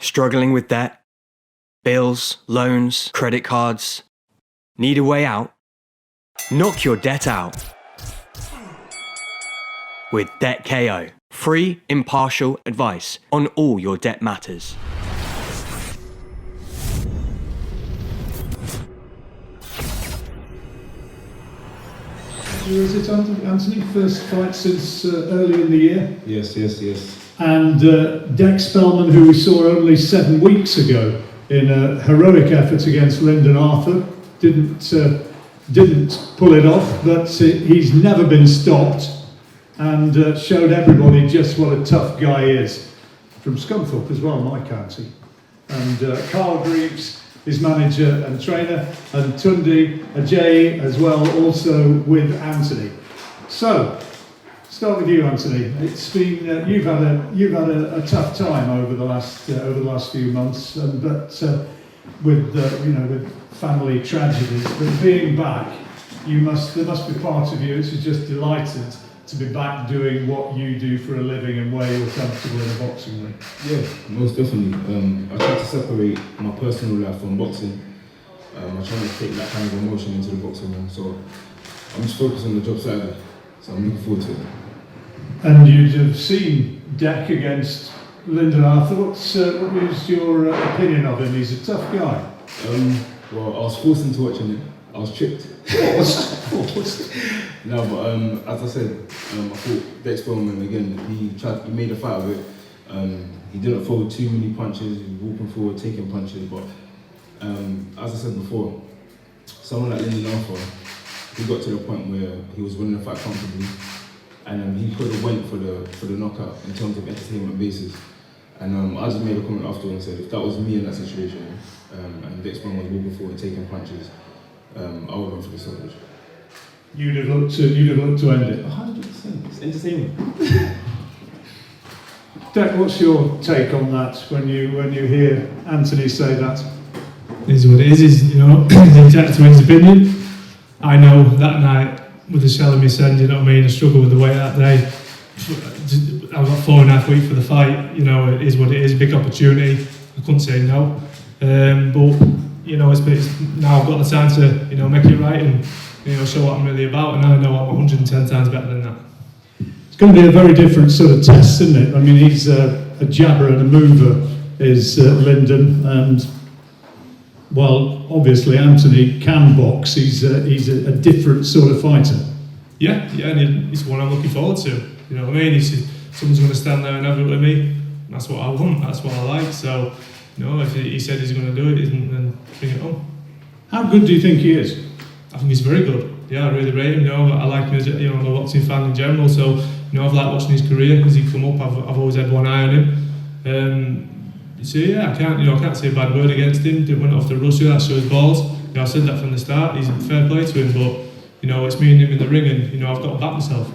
Struggling with debt? Bills, loans, credit cards? Need a way out? Knock your debt out with Debt KO. Free, impartial advice on all your debt matters. Was it Anthony? First fight since early in the year? Yes. And Dec Spelman, who we saw only 7 weeks ago in a heroic effort against Lyndon Arthur, didn't pull it off, but he's never been stopped and showed everybody just what a tough guy is. From Scunthorpe as well, my county. And Carl Greaves, his manager and trainer, and Tundi Ajay as well, also with Anthony. So, start with you, Anthony. It's been you've had a tough time over the last few months, but with family tragedies. But being back, there must be part of you which is just delighted to be back doing what you do for a living and where you're comfortable in a boxing ring. Yeah, most definitely. I try to separate my personal life from boxing. I try to take that kind of emotion into the boxing ring. So I'm just focused on the job side of it. So I'm looking forward to it. And you'd have seen Dec against Lyndon Arthur. What was your opinion of him? He's a tough guy. Well, I was forced into watching it. I was tricked. No, but as I said, I thought Dec Spelman again. He made a fight of it. He didn't throw too many punches. He was walking forward, taking punches. But as I said before, someone like Lyndon Arthur, he got to the point where he was winning the fight comfortably, and he could have went for the knockout in terms of entertainment basis. And I just made a comment after and said, if that was me in that situation, and Dec Spelman was walking forward, taking punches, I would run for the stoppage. You'd have looked to end it. 100%. It's entertainment. Dec, what's your take on that when you hear Anthony say that? It is what it is. He's entitled to his opinion. I know that night with the shell in my send, you know what I mean, I struggled with the weight that day. I got 4.5 weeks for the fight. It is what it is. Big opportunity. I couldn't say no. But it's now I've got the time to make it right and show what I'm really about, and I know I'm 110 times better than that. It's going to be a very different sort of test, isn't it? I mean, he's a jabber and a mover, is Lyndon, and well, obviously Anthony can box. He's a different sort of fighter. Yeah, and it's one I'm looking forward to. You know what I mean? Someone's going to stand there and have it with me. That's what I want. That's what I like. So, if he said he's going to do it, then bring it on. How good do you think he is? I think he's very good. Yeah, I really rate him. I like him as I'm a boxing fan in general. So, I've liked watching his career as he come up. I've always had one eye on him. So yeah, I can't say a bad word against him. Didn't went off to Russia. That shows balls. I said that from the start. He's fair play to him, but it's me and him in the ring, and I've got to back myself.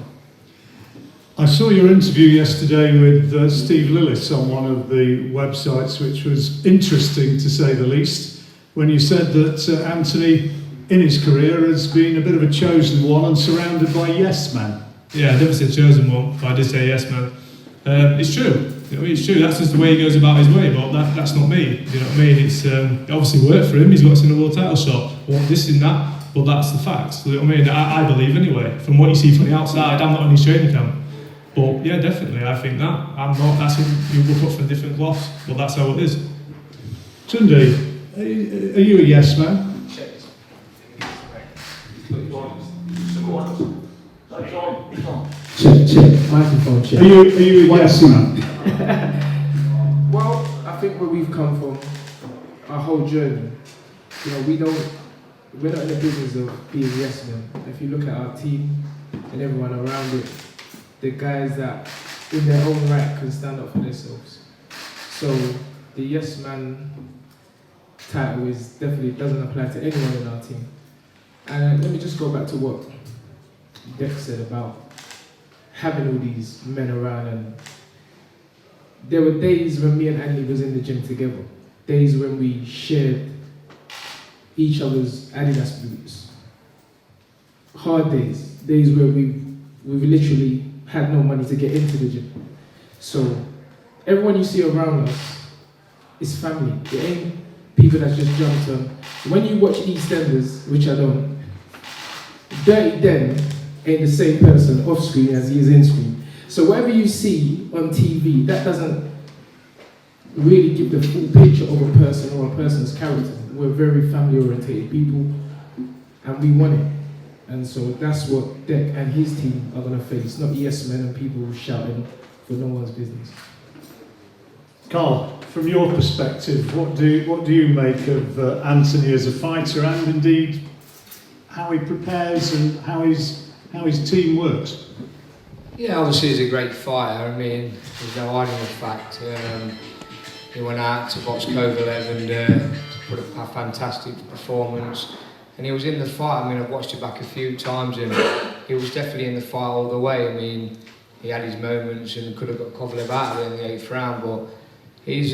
I saw your interview yesterday with Steve Lillis on one of the websites, which was interesting to say the least, when you said that Anthony, in his career, has been a bit of a chosen one and surrounded by yes men. Yeah, I never said chosen one, but I did say yes man. It's true. It's true. That's just the way he goes about his way, but that's not me. You know what I mean? It's it obviously worked for him. He's got us in a world title shot. I want this and that, but that's the facts. You know what I mean? I believe anyway. From what you see from the outside, I'm not on his training camp. But yeah, definitely, I think that. I'm not, that's you look up from different cloths, but that's how it is. Tundi, are you a yes man? Check. Microphone check. Are you a yes man? Well, I think where we've come from, our whole journey, we're not in the business of being yes men. If you look at our team and everyone around it, the guys that in their own right can stand up for themselves. So the yes man title definitely doesn't apply to anyone in our team. And let me just go back to what Dec said about having all these men around, and there were days when me and Andy was in the gym together, days when we shared each other's Adidas boots, hard days where we've literally had no money to get into the gym. So everyone you see around us it's family. It ain't people that just jumped on. When you watch EastEnders, which I don't, Dirty Den ain't the same person off screen as he is in screen. So whatever you see on TV, that doesn't really give the full picture of a person or a person's character. We're very family orientated people and we want it. And so that's what Dec and his team are going to face, not yes men and people shouting for no one's business. Carl, from your perspective, what do you make of Anthony as a fighter, and indeed how he prepares and how his team works? Yeah, obviously he's a great fighter. I mean, there's no hiding the fact. He went out to box Kovalev and put up a fantastic performance. And he was in the fight. I mean, I've watched it back a few times, and he was definitely in the fight all the way. I mean, he had his moments and could have got Kovalev out of it in the 8th round, but he's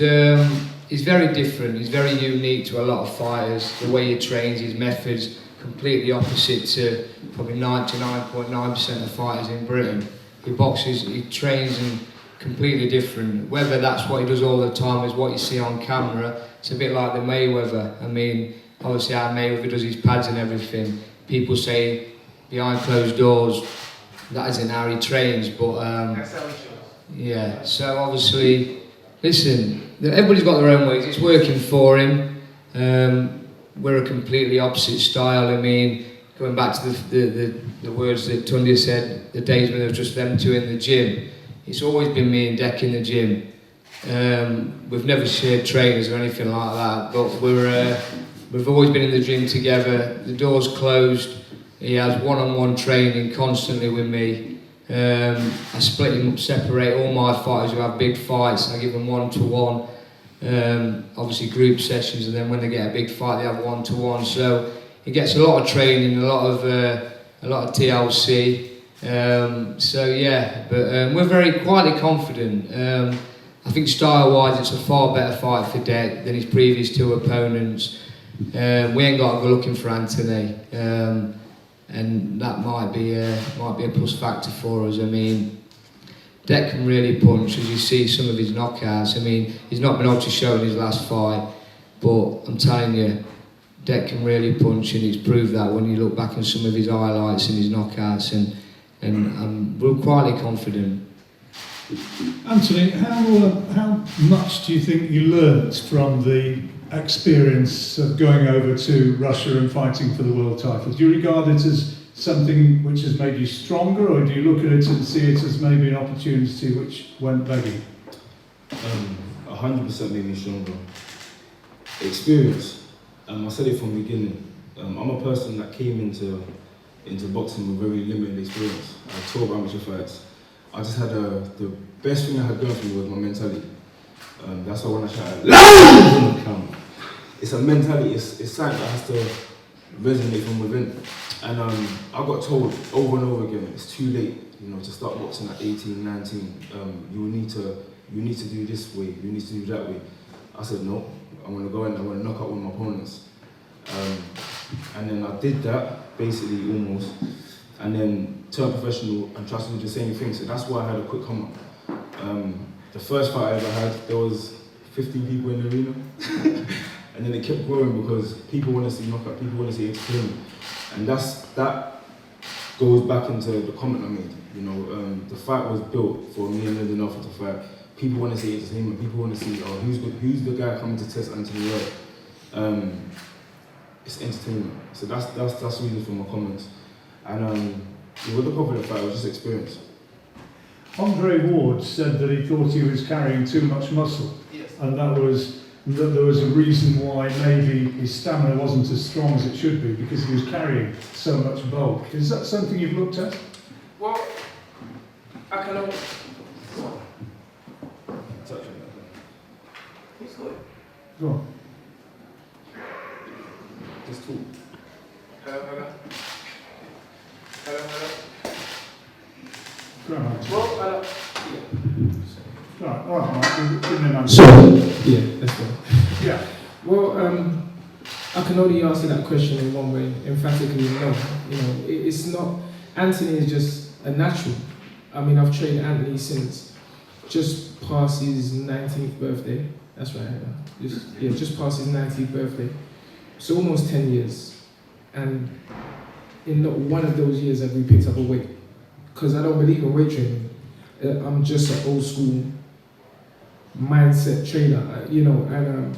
very different. He's very unique to a lot of fighters. The way he trains, his methods, completely opposite to probably 99.9% of fighters in Britain. He boxes, he trains and completely different. Whether that's what he does all the time is what you see on camera. It's a bit like the Mayweather. I mean, obviously how Mayweather does his pads and everything. People say behind closed doors that isn't how he trains, but yeah. So obviously, listen, everybody's got their own ways. It's working for him. We're a completely opposite style. I mean, going back to the words that Tunde said, the days when there was just them two in the gym. It's always been me and Dec in the gym. We've never shared trainers or anything like that, but we've always been in the gym together. The door's closed. He has one-on-one training constantly with me. I split him up, separate all my fighters who have big fights. I give them one-to-one. Obviously group sessions, and then when they get a big fight, they have one-to-one. So he gets a lot of training, a lot of TLC. So yeah, but we're very quietly confident. I think style-wise, it's a far better fight for Dec than his previous two opponents. We ain't got to go looking for Anthony, and that might be a plus factor for us. I mean, Dec can really punch, as you see some of his knockouts. I mean, he's not been able to show in his last fight, but I'm telling you, Dec can really punch, and he's proved that when you look back on some of his highlights and his knockouts, and we're quietly confident. Anthony, how much do you think you learnt from the experience of going over to Russia and fighting for the world title? Do you regard it as something which has made you stronger, or do you look at it and see it as maybe an opportunity which went begging? 100% made me stronger. Experience. I said it from the beginning. I'm a person that came into boxing with very limited experience. I had 12 amateur fights. I just had the best thing I had going for me was my mentality. That's why when I shout loud on the camera, it's a mentality. It's something that has to resonate from within. And I got told over and over again, it's too late, to start boxing at 18, 19. You need to do this way. You need to do that way. I said no. I want to go in. I want to knock out all my opponents. And then I did that basically almost, and then turned professional and tried to do the same thing. So that's why I had a quick come up. The first fight I ever had, there was 15 people in the arena. And then it kept growing because people want to see knockout, people want to see entertainment. And that goes back into the comment I made. The fight was built for me and Lyndon Arthur to fight. People want to see entertainment, people want to see, who's the guy coming to test Anthony Yarde? It's entertainment. So that's the reason for my comments. And with the popular fight, it was just experience. Andre Ward said that he thought he was carrying too much muscle, Yes. and that there was a reason why maybe his stamina wasn't as strong as it should be, because he was carrying so much bulk. Is that something you've looked at? Well, I can only... Go on. Just talk. Hello. Go on. Well, Right, all right, Mike, give me an answer. so, yeah, that's right. Yeah. Well, I can only answer that question in one way, emphatically no. It's not, Anthony is just a natural. I mean, I've trained Anthony since just past his 19th birthday. That's right. Just past his 90th birthday. So almost 10 years. And in not one of those years have we picked up a weight. Because I don't believe in weight training. I'm just an old school mindset trainer, and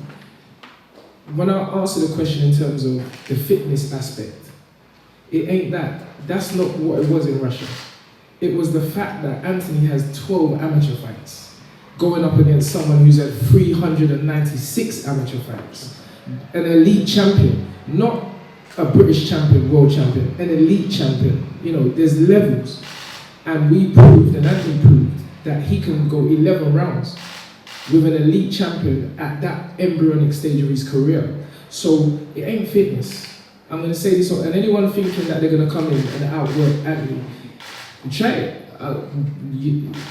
when I answer the question in terms of the fitness aspect, it ain't that. That's not what it was in Russia. It was the fact that Anthony has 12 amateur fights, going up against someone who's had 396 amateur fights. An elite champion, not a British champion, world champion, an elite champion. There's levels. And we proved, and Anthony proved, that he can go 11 rounds with an elite champion at that embryonic stage of his career. So it ain't fitness. I'm going to say this, and anyone thinking that they're going to come in and outwork Anthony, try it.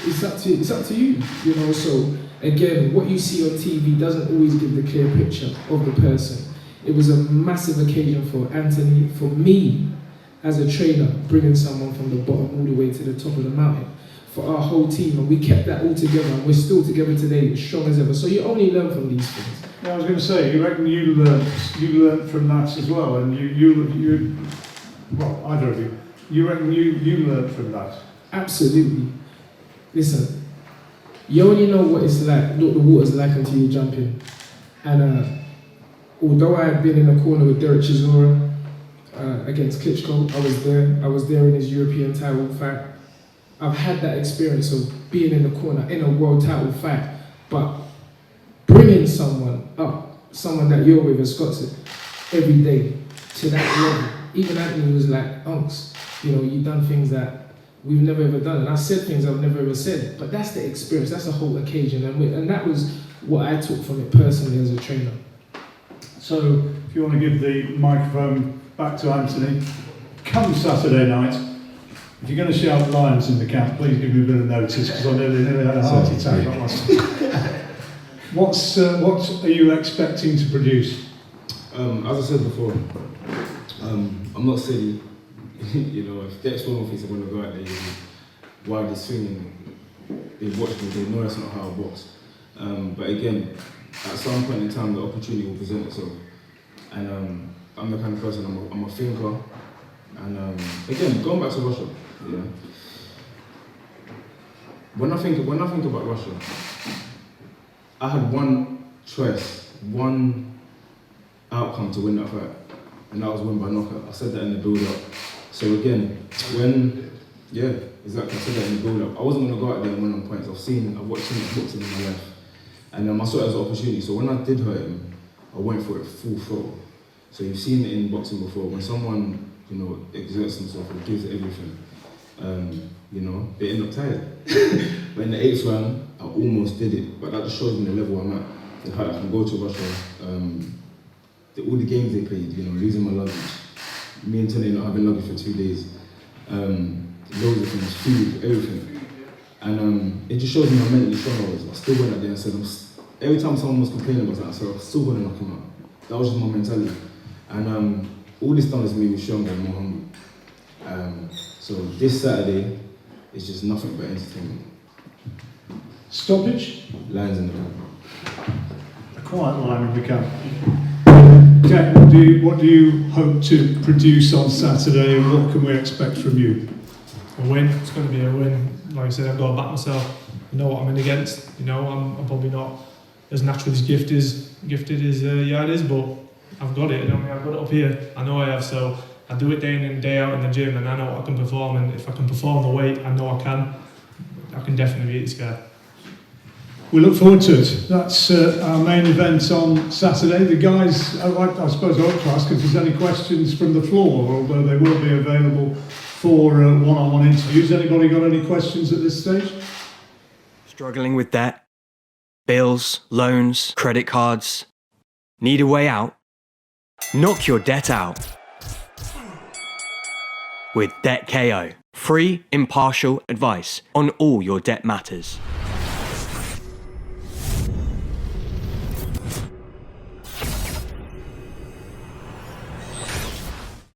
It's up to you. So again, what you see on TV doesn't always give the clear picture of the person. It was a massive occasion for Anthony, for me as a trainer, bringing someone from the bottom all the way to the top of the mountain, for our whole team, and we kept that all together, and we're still together today, as strong as ever. So you only learn from these things. Yeah, I was going to say, you reckon you learned from that as well, and well, either of you reckon you learned from that? Absolutely. Listen, you only know what it's like, what the water's like until you jump in. And although I had been in the corner with Derek Chisora against Klitschko, I was there in his European title fight. I've had that experience of being in the corner in a world title fight, but bringing someone up, someone that you're with, has got to every day to that level. Even Anthony was like, Unks, you've done things that we've never ever done, and I said things I've never ever said. But that's the experience, that's the whole occasion, and that was what I took from it personally as a trainer. So, if you want to give the microphone back to Anthony, come Saturday night, if you're going to shout lines in the camp, please give me a bit of notice, because I nearly had a heart attack on myself. What are you expecting to produce? As I said before, I'm not silly. If Dec Spelman thinks I'm going to go out there while they're swinging, they watch me, they know that's not how I box. But again, at some point in time, the opportunity will present itself. And I'm the kind of person, I'm a thinker. And again, going back to Russia, when I think about Russia, I had one choice, one outcome to win that fight, and that was win by knockout. I said that in the build-up. So again, exactly, I said that in the build-up. I wasn't going to go out there and win on points. I've watched too much boxing in my life, and I saw it as an opportunity. So when I did hurt him, I went for it full throttle. So you've seen it in boxing before, when someone exerts themselves and gives everything, they end up tired. But in the 8th round, I almost did it, but that just shows me the level I'm at, and how I can go to Russia. All the games they played, losing my luggage, me and Tony not having luggage for 2 days, loads of things, food, everything. And it just shows me how mentally strong I was. I still went out there and said, every time someone was complaining about that, I said, I'm still going to knock him out. That was just my mentality. And all this done has made me stronger and more hungry. So this Saturday is just nothing but entertainment. Stoppage? Lines in the camp. A quiet line in the camp. Dec, what do you hope to produce on Saturday, and what can we expect from you? A win. It's going to be a win. Like I said, I've got to back myself. I know what I'm in against. I'm probably not as naturally gifted as Yarde is, but I've got it. I've got it up here. I know I have. So I do it day in and day out in the gym, and I know what I can perform. And if I can perform the weight, I know I can definitely beat this guy. We look forward to it. That's our main event on Saturday. The guys, I suppose I ought to ask if there's any questions from the floor, although they will be available for one-on-one interviews. Anybody got any questions at this stage? Struggling with debt? Bills, loans, credit cards? Need a way out? Knock your debt out with Debt KO. Free, impartial advice on all your debt matters.